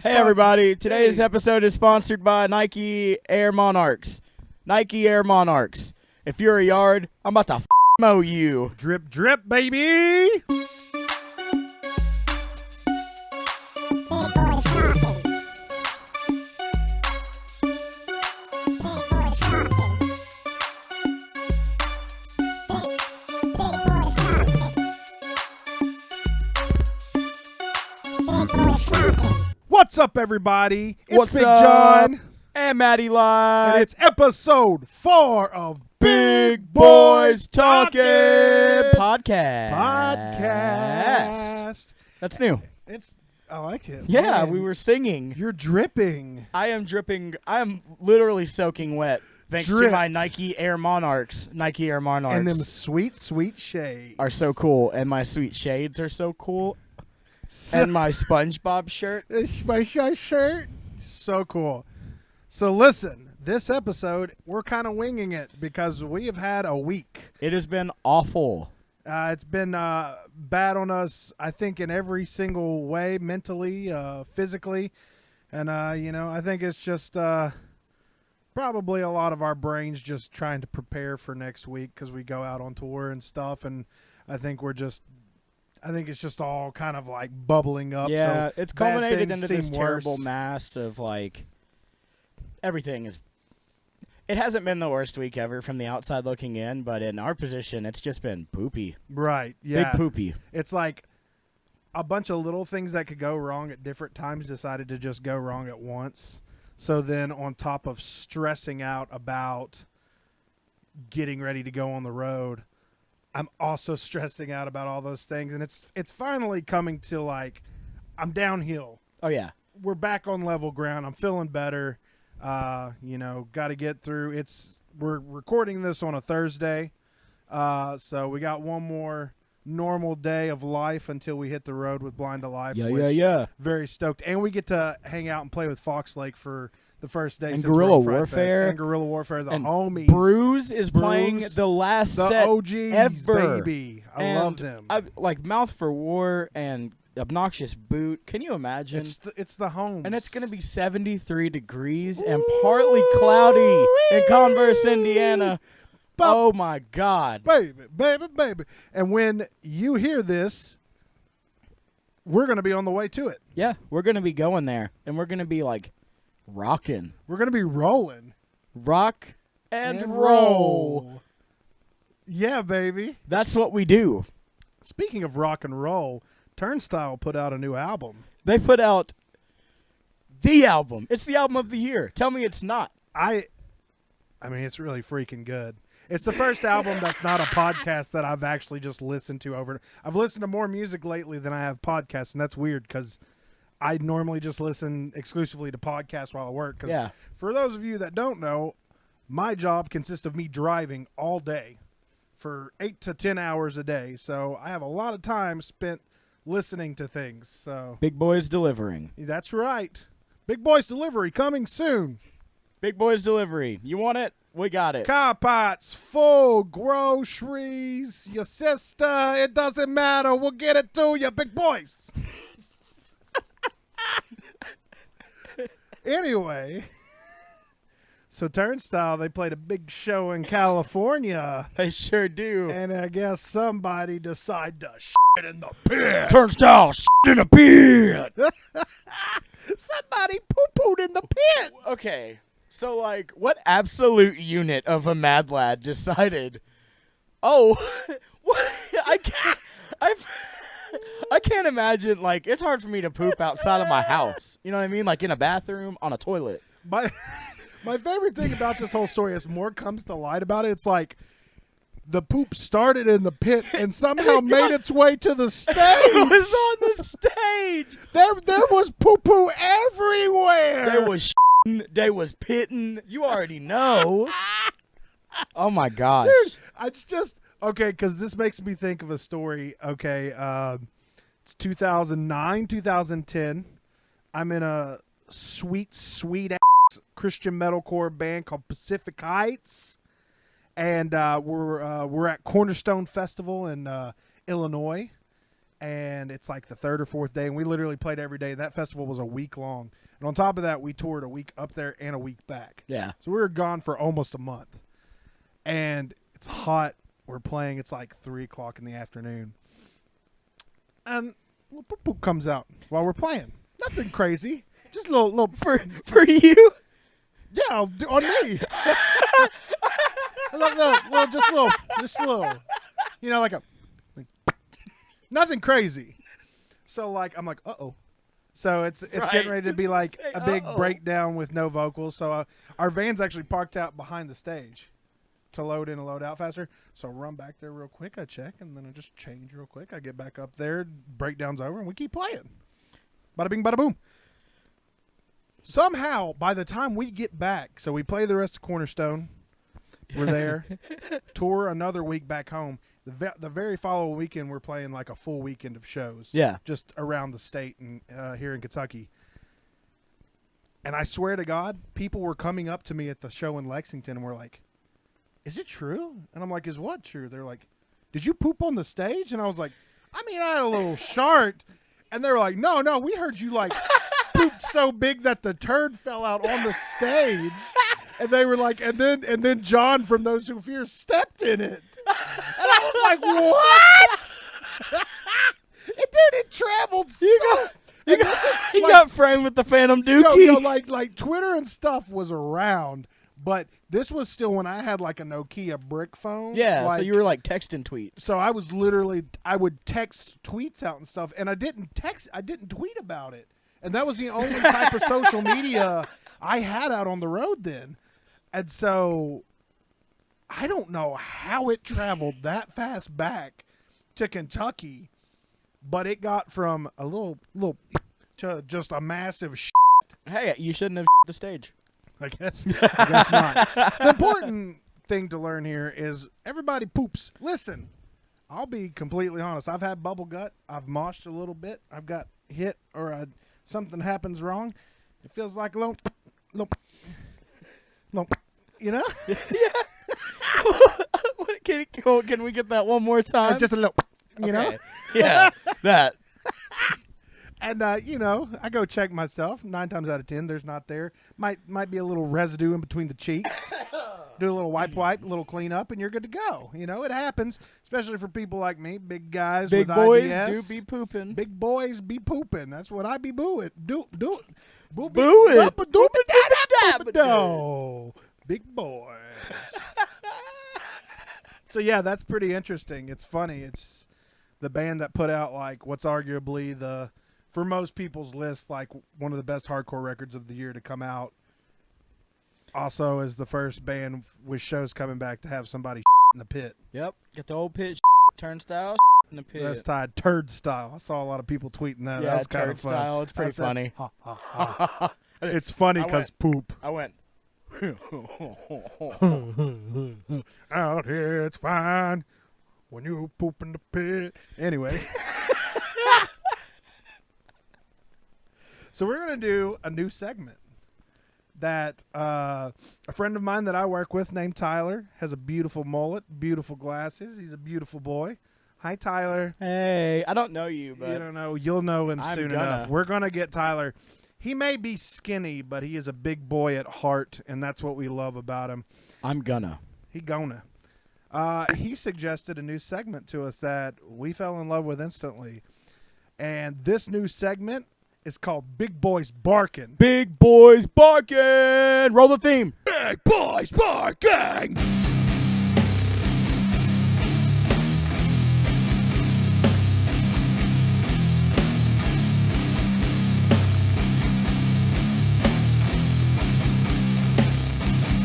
Hey everybody, today's episode is sponsored by Nike Air Monarchs. Nike Air Monarchs. If you're a yard, I'm about to mow you. Drip, drip, baby! What's up, everybody? It's What's Big up? John. And Maddie Live. And it's episode 4 of Big Boys Talking Podcast. That's new. I like it. Yeah, Man, we were singing. You're dripping. I am dripping. I am literally soaking wet thanks to Dripped. my Nike Air Monarchs. Nike Air Monarchs. And them sweet, sweet shades. are so cool. And my sweet shades are so cool. And my SpongeBob shirt. It's my shirt. So cool. So listen, this episode, we're kind of winging it because we have had a week. It has been awful. It's been bad on us, I think, in every single way, mentally, physically. And, I think it's just probably a lot of our brains just trying to prepare for next week because we go out on tour and stuff. And I think it's just all kind of like bubbling up. Yeah, so it's bad culminated things into this seem terrible worse. mass of like everything is. It hasn't been the worst week ever from the outside looking in, but in our position, it's just been poopy. Right, yeah. Big poopy. It's like a bunch of little things that could go wrong at different times decided to just go wrong at once. So then on top of stressing out about getting ready to go on the road, I'm also stressing out about all those things. And it's finally coming to like, I'm downhill. Oh yeah, We're back on level ground. I'm feeling better. Got to get through. We're recording this on a Thursday. So we got one more normal day of life until we hit the road with Blind to Life. yeah. Very stoked. And we get to hang out and play with Fox Lake for the first day. And since we're Guerrilla on Fright Fest. Warfare. And Guerrilla Warfare, the And homies. Bruise is playing Bruise, the last the set OGs, ever. baby. I And love them. like Mouth for War and Obnoxious Boot. Can you imagine? It's the homes. And it's going to be 73 degrees and partly cloudy in Converse, Indiana. Oh, my God. Baby. And when you hear this, we're going to be on the way to it. Yeah, we're going to be going there, and we're going to be, like, rocking. We're going to be rolling. Rock and roll. Yeah, baby. That's what we do. Speaking of rock and roll, Turnstile put out a new album. They put out the album. It's the album of the year. Tell me it's not. I mean, it's really freaking good. It's the first album that's not a podcast that I've actually just listened to over. I've listened to more music lately than I have podcasts, and that's weird because I normally just listen exclusively to podcasts while I work. Cause Yeah. For those of you that don't know, my job consists of me driving all day for 8 to 10 hours a day. So I have a lot of time spent listening to things. So Big Boys Delivering. that's right. Big Boys Delivery coming soon. Big Boys Delivery. You want it? We got it. Car pots, full groceries, your sister, it doesn't matter. We'll get it to you, big boys. Anyway, so Turnstile, they played a big show in California, They sure do. and I guess somebody decided to shit in the pit. Turnstile in a pit. Somebody poo-pooed in the pit. Okay, so like, what absolute unit of a mad lad decided? Oh, what? I can't imagine. Like, it's hard for me to poop outside of my house. You know what I mean? Like in a bathroom, on a toilet. My favorite thing about this whole story, as more comes to light about it, it's like the poop started in the pit and somehow made its way to the stage. It was on the stage. There was poo-poo everywhere. There was they was pitting. You already know. Oh my gosh. Dude, it's just okay because this makes me think of a story. Okay, it's 2009, 2010. I'm in a sweet ass Christian metalcore band called Pacific Heights, and we're at Cornerstone Festival in Illinois, and it's like the third or fourth day, and we literally played every day. That festival was a week long, and on top of that, we toured a week up there and a week back. Yeah. So we were gone for almost a month, and it's hot. We're playing. It's like 3 o'clock in the afternoon, and little poop poop comes out while we're playing. Nothing crazy, just a little For you? yeah, on me. Just a little, you know, like nothing crazy. So like I'm like, uh-oh. So it's Right. getting ready to be like Say, a big uh-oh. breakdown with no vocals. So our van's actually parked out behind the stage to load in and load out faster. So I run back there real quick. I check, and then I just change real quick. I get back up there. Breakdown's over, and we keep playing. Bada bing, bada boom. Somehow, by the time we get back, so we play the rest of Cornerstone. We're there. Tour another week back home. The very following weekend, we're playing like a full weekend of shows. Yeah. Just around the state and here in Kentucky. And I swear to God, people were coming up to me at the show in Lexington and were like, "Is it true?" And I'm like, "Is what true?" They're like, "Did you poop on the stage?" And I was like, "I mean, I had a little shart." And they were like, no, we heard you like pooped so big that the turd fell out on the stage. And they were like, and then John from Those Who Fear stepped in it. And I was like, what? It traveled so. You got framed with the Phantom Dookie. Like Twitter and stuff was around, but this was still when I had like a Nokia brick phone. Yeah, like, so you were like texting tweets. So I would text tweets out and stuff, and I didn't tweet about it. And that was the only type of social media I had out on the road then. And so I don't know how it traveled that fast back to Kentucky, but it got from a little to just a massive Hey, you shouldn't have the stage. I guess not. The important thing to learn here is everybody poops. Listen, I'll be completely honest. I've had bubble gut. I've moshed a little bit. I've got hit or something happens wrong. It feels like a little, you know? Can we get that one more time? It's just a little, you know? Yeah, that. And, you know, I go check myself. 9 times out of 10, there's not there. Might be a little residue in between the cheeks. Do a little wipe, a little clean up, and you're good to go. You know, it happens, especially for people like me, big guys Big with boys IBS. do be pooping. Big boys be pooping. That's what I be booing. Do it. Boo it. Do. Big boys. So, yeah, that's pretty interesting. It's funny. It's the band that put out, like, what's arguably for most people's list, like, one of the best hardcore records of the year to come out. Also is the first band with shows coming back to have somebody in the pit. Yep. Get the old pit Turnstile in the pit. That's tied Turdstile. I saw a lot of people tweeting that. Yeah, That was kind of fun. Turdstile. It's pretty funny. Ha, ha, ha. It's funny because poop. I went. Out here it's fine when you poop in the pit. Anyway. So we're going to do a new segment that a friend of mine that I work with named Tyler has a beautiful mullet, beautiful glasses. He's a beautiful boy. Hi, Tyler. Hey, I don't know you, but You don't know. You'll know him I'm soon gonna. enough. We're going to get Tyler. He may be skinny, but he is a big boy at heart, and that's what we love about him. I'm gonna. He gonna. He suggested a new segment to us that we fell in love with instantly. And this new segment is called Big Boys Barkin'. Big Boys Barking. Roll the theme. Big Boys Barking!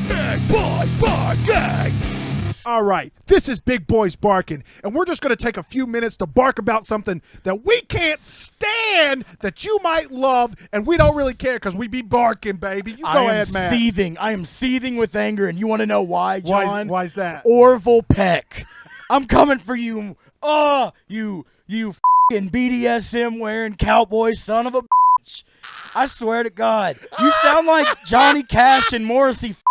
Big Boys Barking! All right, this is Big Boys Barkin', and we're just going to take a few minutes to bark about something that we can't stand that you might love, and we don't really care because we be barking, baby. You go ahead, man. I am seething with anger, and you want to know why, John? Why's that? Orville Peck. I'm coming for you. You f***ing BDSM wearing cowboy son of a bitch. I swear to God, you sound like Johnny Cash and Morrissey f***ed,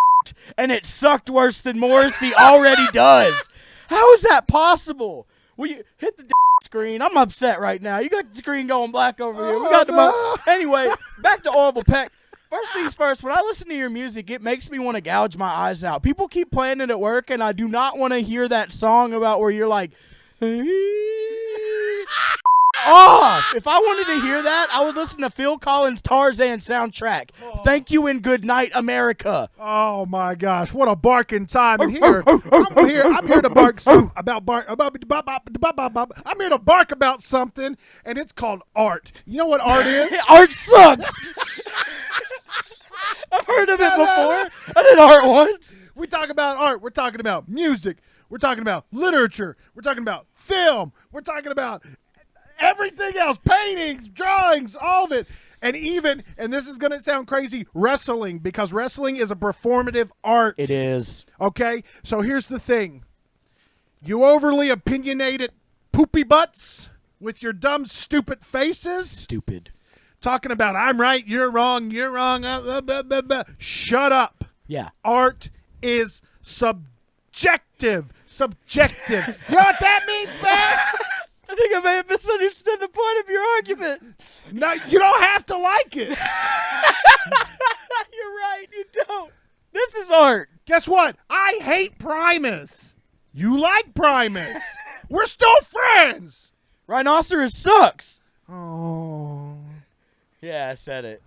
and it sucked worse than Morrissey already does. How is that possible? Will you hit the screen. I'm upset right now. You got the screen going black over here. We got the Anyway, back to Orville Peck. First things first, when I listen to your music, it makes me want to gouge my eyes out. People keep playing it at work, and I do not want to hear that song about where you're like, off. If I wanted to hear that, I would listen to Phil Collins' Tarzan soundtrack. Thank you and good night, America. Oh my gosh, what a barking time! And here, I'm here to bark I'm here to bark about something, and it's called art. You know what art is? Art sucks. I've heard of it before. I did art once. We talk about art. We're talking about music. We're talking about literature. We're talking about film. We're talking about everything else, paintings, drawings, all of it. And even, and this is going to sound crazy, wrestling, because wrestling is a performative art. It is. Okay? So here's the thing. You overly opinionated poopy butts with your dumb, stupid faces. Stupid. Talking about, I'm right, you're wrong. Shut up. Yeah. Art is subjective. Subjective. You know what that means, man? I think I may have misunderstood the point of your argument. No, you don't have to like it. You're right, you don't. This is art. Guess what? I hate Primus. You like Primus. We're still friends. Rhinoceros sucks. Oh. Yeah, I said it.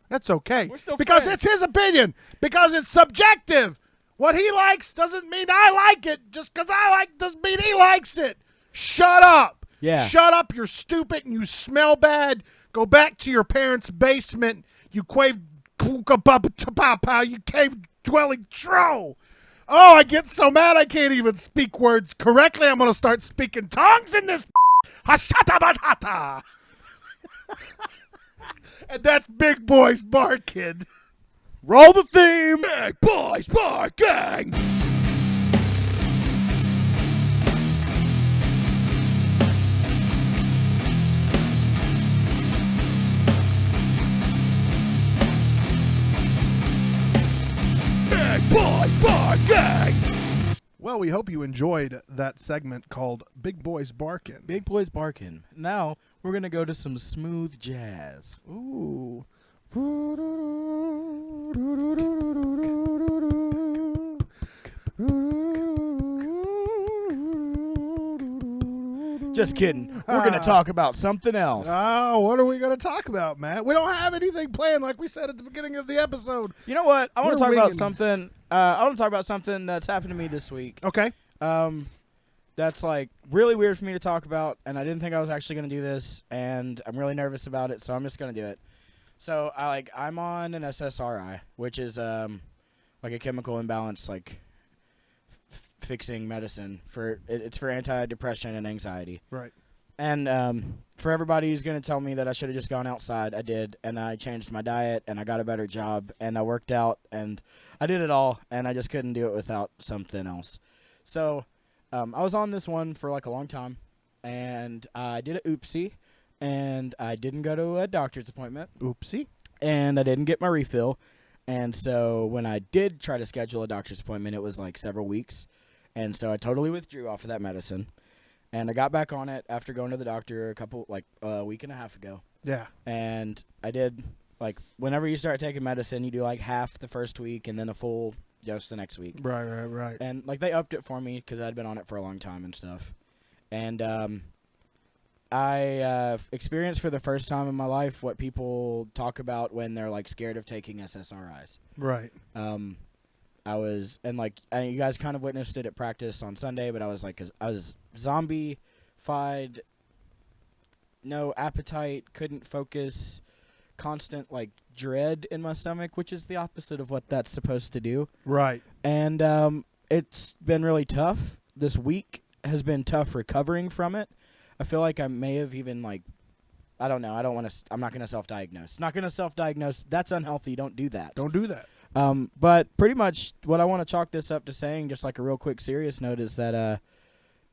That's okay. We're still because friends. it's his opinion. Because it's subjective. What he likes doesn't mean I like it. Just because I like doesn't mean he likes it. Shut up. Yeah. Shut up. You're stupid and you smell bad. Go back to your parents' basement. You you cave-dwelling troll. Oh, I get so mad I can't even speak words correctly. I'm going to start speaking tongues in this. Hashatabatata. And that's Big Boys Barkin. Roll the theme. Big Boys Barking. Big Boys Barking. Well, we hope you enjoyed that segment called Big Boys Barkin. Big Boys Barkin. Now, we're going to go to some smooth jazz. Ooh. Just kidding. We're going to talk about something else. Oh, what are we going to talk about, Matt? We don't have anything planned like we said at the beginning of the episode. You know what? I want We're to talk about winging. something. I want to talk about something that's happened to me this week. Okay. That's like really weird for me to talk about, and I didn't think I was actually going to do this, and I'm really nervous about it, so I'm just going to do it. So I'm on an SSRI, which is like a chemical imbalance, like fixing medicine for it's for antidepressant and anxiety. Right. And for everybody who's going to tell me that I should have just gone outside, I did, and I changed my diet, and I got a better job, and I worked out, and I did it all, and I just couldn't do it without something else. So I was on this one for like a long time, and I did a oopsie, and I didn't go to a doctor's appointment. Oopsie. And I didn't get my refill. And so when I did try to schedule a doctor's appointment, it was like several weeks. And so I totally withdrew off of that medicine. And I got back on it after going to the doctor a week and a half ago. Yeah. And I did, like, whenever you start taking medicine, you do like half the first week and then a full dose the next week. Right. And, like, they upped it for me because I'd been on it for a long time and stuff. And I experienced for the first time in my life what people talk about when they're, like, scared of taking SSRIs. Right. You guys kind of witnessed it at practice on Sunday, but I was zombie-fied, no appetite, couldn't focus, constant, like, dread in my stomach, which is the opposite of what that's supposed to do. Right. And it's been really tough. This week has been tough recovering from it. I feel like I may have even, like, I don't know. I'm not going to self-diagnose. Not going to self-diagnose. That's unhealthy. Don't do that. Don't do that. But pretty much what I want to chalk this up to saying, just like a real quick serious note, is that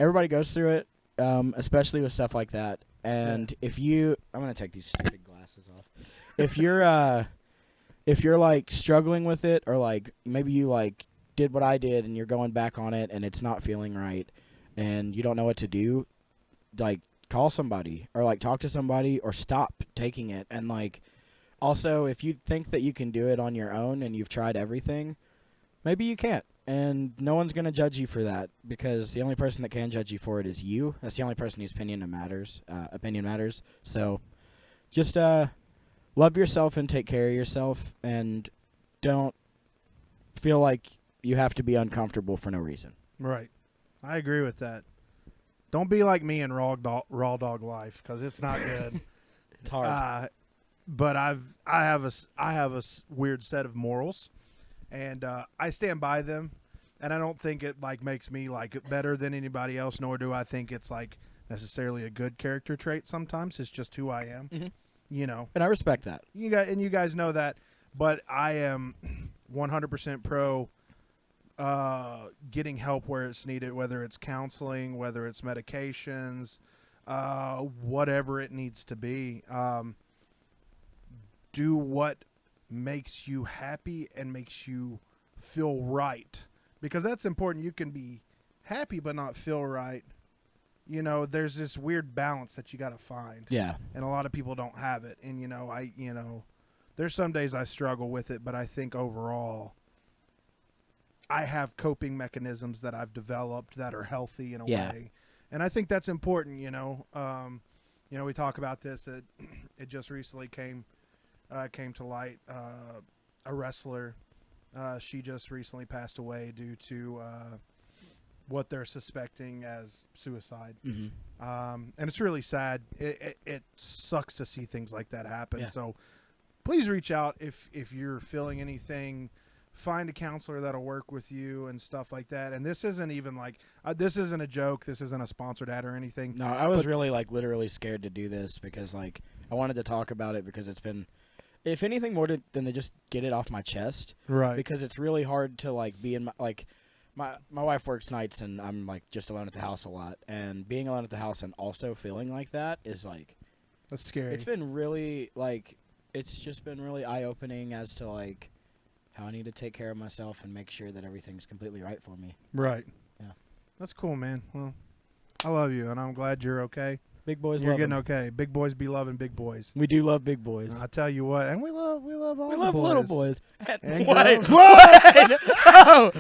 everybody goes through it, especially with stuff like that. And I'm going to take these stupid glasses off. If you're like struggling with it, or like maybe you like did what I did and you're going back on it and it's not feeling right and you don't know what to do, like call somebody or like talk to somebody or stop taking it. And like also, if you think that you can do it on your own and you've tried everything, maybe you can't. And no one's going to judge you for that, because the only person that can judge you for it is you. That's the only person whose opinion matters. So just love yourself and take care of yourself, and don't feel like you have to be uncomfortable for no reason. Right. I agree with that. Don't be like me in raw dog life, because it's not good. It's hard. But I have a weird set of morals, and I stand by them. And I don't think it like makes me like better than anybody else, nor do I think it's like necessarily a good character trait. Sometimes it's just who I am. Mhm. You know. And I respect that. You guys know that. But I am 100% pro getting help where it's needed, whether it's counseling, whether it's medications, whatever it needs to be. Do what makes you happy and makes you feel right, because that's important. You can be happy but not feel right. You know, there's this weird balance that you got to find. Yeah. And a lot of people don't have it. And there's some days I struggle with it, but I think overall I have coping mechanisms that I've developed that are healthy in a way. And I think that's important, we talk about this. It just recently came to light. A wrestler, she just recently passed away due to what they're suspecting as suicide. Mm-hmm. And it's really sad. It sucks to see things like that happen. Yeah. So please reach out if you're feeling anything. Find a counselor that'll work with you and stuff like that. And this isn't even like this isn't a joke. This isn't a sponsored ad or anything. No, I was really like literally scared to do this, because like I wanted to talk about it, because it's been, if anything more than to just get it off my chest. Right. Because it's really hard to like be in my wife works nights, and I'm like just alone at the house a lot, and being alone at the house and also feeling like that is like, That's scary. it's been really like, it's just been really eye-opening as to like how I need to take care of myself and make sure that everything's completely right for me. Right. Yeah. That's cool, man. Well, I love you, and I'm glad you're okay. Big boys You're love getting 'em. okay. Big boys be loving big boys. We do love big boys. I tell you what, and we love all We the love boys. little boys. And Wait. girls. Whoa! Oh!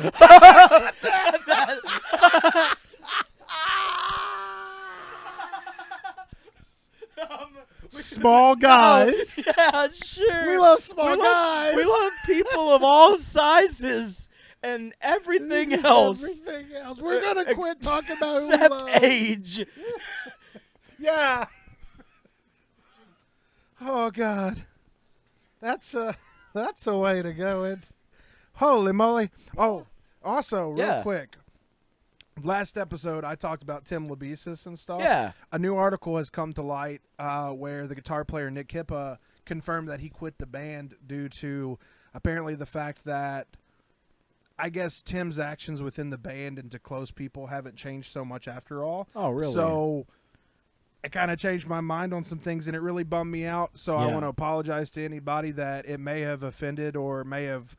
Small guys. Yeah, sure. We love small guys. We love people of all sizes and everything else. Everything else. We're gonna quit talking about who we Except love. age. Yeah. Oh God, that's a way to go. It. Holy moly! Oh, also real quick. Last episode, I talked about Tim Labesis and stuff. Yeah. A new article has come to light where the guitar player Nick Kippa confirmed that he quit the band due to apparently the fact that I guess Tim's actions within the band and to close people haven't changed so much after all. Oh, really? So it kind of changed my mind on some things, and it really bummed me out. So I want to apologize to anybody that it may have offended or may have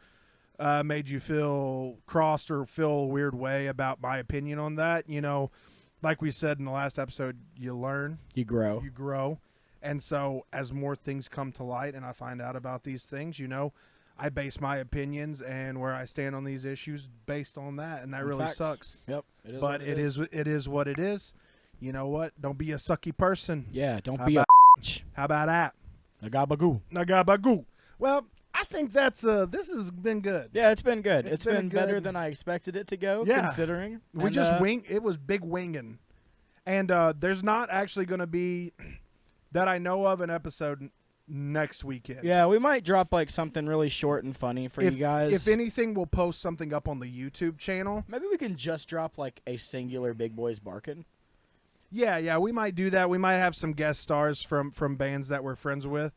made you feel crossed or feel a weird way about my opinion on that. You know, like we said in the last episode, you learn. You grow. You grow. And so as more things come to light and I find out about these things, I base my opinions and where I stand on these issues based on that. And that really Facts. sucks. Yep. It is But what it is what it is. You know what? Don't be a sucky person. Yeah, don't How be a about- bitch. How about that? Nagabagoo. Nagabagoo. Well, I think this has been good. Yeah, it's been good. It's It's been been better good. than I expected it to go, Yeah. considering. We And, just it was big winging. And there's not actually going to be, that I know of, an episode next weekend. Yeah, we might drop like something really short and funny for you guys. If anything, we'll post something up on the YouTube channel. Maybe we can just drop like a singular Big Boys Barkin. Yeah, we might do that. We might have some guest stars from bands that we're friends with.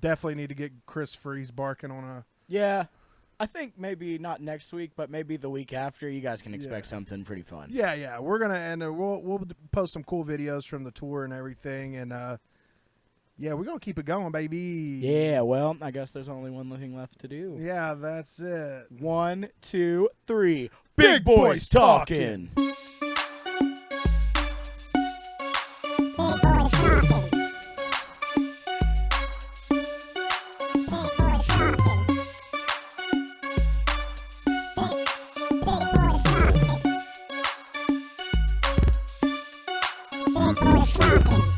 Definitely need to get Chris Freeze barking on a... Yeah, I think maybe not next week, but maybe the week after. You guys can expect something pretty fun. Yeah, we're gonna we'll post some cool videos from the tour and everything, and we're gonna keep it going, baby. Yeah, well, I guess there's only one thing left to do. Yeah, that's it. 1, 2, 3. Big Boys Talking. Big BigBoys Barking.